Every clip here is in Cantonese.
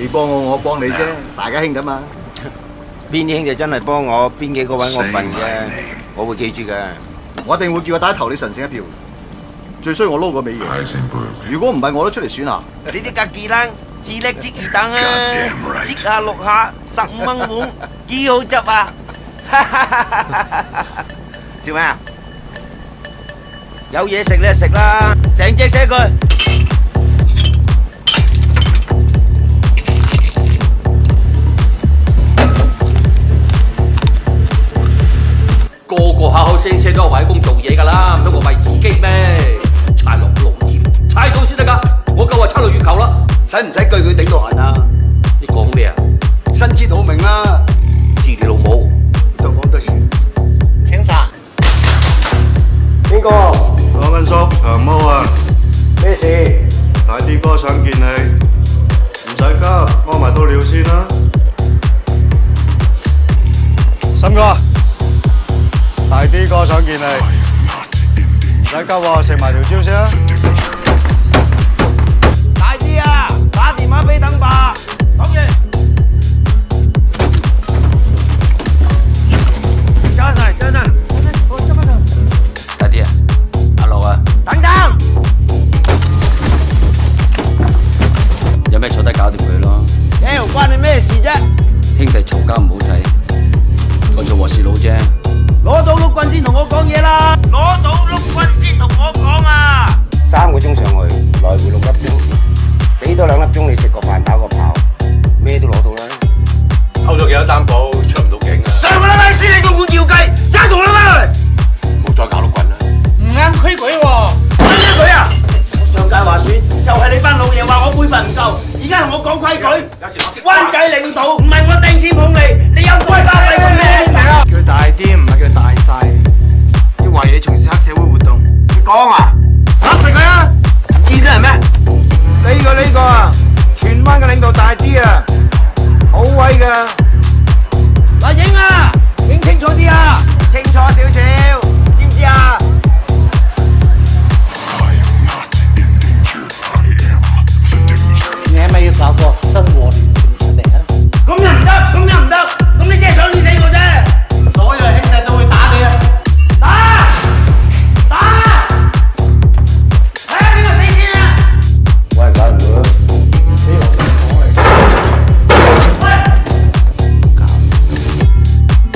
你幫我幫你啫，大家兄弟嘛。邊啲兄弟真係幫我，邊幾個位我笨嘅，我會記住嘅。我一定會叫佢打投你神聖一票。最衰我撈個尾嘢，如果唔係我都出嚟選下。你啲格技啦，自叻折二等啊，折下6下15蚊碗，幾好執啊！笑咩啊？有嘢食你就食啦，成隻寫佢。個個口口聲聲都係為公做嘢㗎啦，唔通我為自己咩？差落路尖，猜到先得㗎。我夠話猜落月球啦，使唔使據佢頂到人啊？你講咩啊？心知肚明啦。知你老母都講得完。請晒。邊個？講緊叔長毛啊！咩事？大啲哥想見你，唔使急，屙埋到尿先啦。森哥，大啲哥想見你，唔使急喎，食埋條蕉先啦。大啲啊，打電話俾等爸，講嘢。加晒，等等，我執翻佢。大啲啊，阿樂啊，等等。有咩坐低搞掂佢咯。妖，關你咩事啫？兄弟嘈交唔好睇，我做和事佬啫。攞到碌棍先同我講嘢啦！攞到碌棍先同我講啊！3個鐘上去，來回6粒鐘，俾多2粒鐘你食個飯打個炮，咩都攞到啦。偷咗幾多擔保，出唔到境啊！上個禮拜先你仲管叫雞，爭同啦咩？唔好再搞碌棍啦！唔啱規矩喎。咩佢啊？我上屆話選就係你班老爺話我輩份唔夠，而家同我講規矩。灣仔領導唔係我掟錢捧你，你有規巴閉咁咩？叫大啲，唔係叫大晒。要懷疑你從事黑社會活動。你講啊！打死佢啊！見到人咩？呢個啊，荃灣嘅領導大啲啊，好威㗎。嗱，影啊，影清楚啲啊，清楚少少，知唔知啊？你係咪要搞個生活連線出嚟啊？咁又唔得，咁你即係想亂死我啫！所有兄弟都會打你啊！打！睇下邊個死先啊！喂，搞唔到。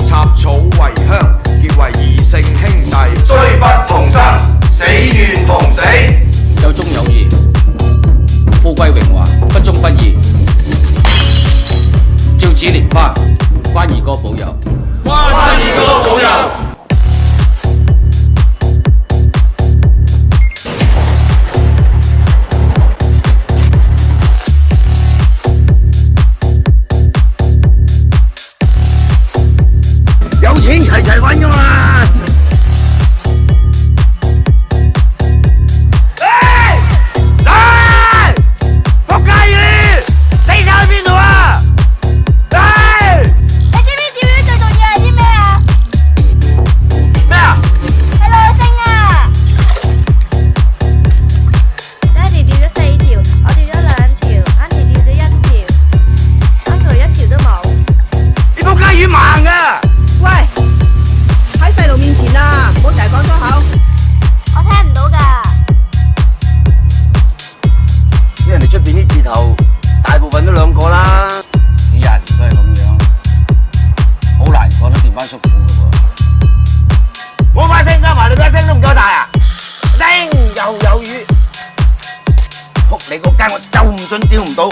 插草為香，結為異姓兄弟，雖不同生，死願同死。有忠有義，富貴榮華，不忠不義。照子蓮花，關二哥保佑。關二哥保佑。有錢齊齊揾㗎嘛！仆街魚，死晒去邊度啊？你知唔知釣魚最重要係啲咩啊？咩啊？係女性啊！爹哋釣咗4條，我釣咗2條，Auntie釣咗1條，Uncle 1條都冇。你仆街魚盲㗎！喂，喺細路面前啊，唔好成日講粗口。我聽唔到㗎。啲人哋出邊啲字頭，大部分都2個啦。幾廿年都係咁樣，好難講得掂班叔父㗎喎。我把聲加埋你把聲都唔夠大啊！叮又有魚，仆你個街我就唔信釣唔到，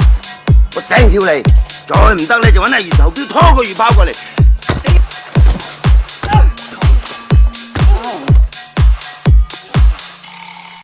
我醒跳嚟，再唔得咧就揾阿魚頭標拖個魚拋過嚟。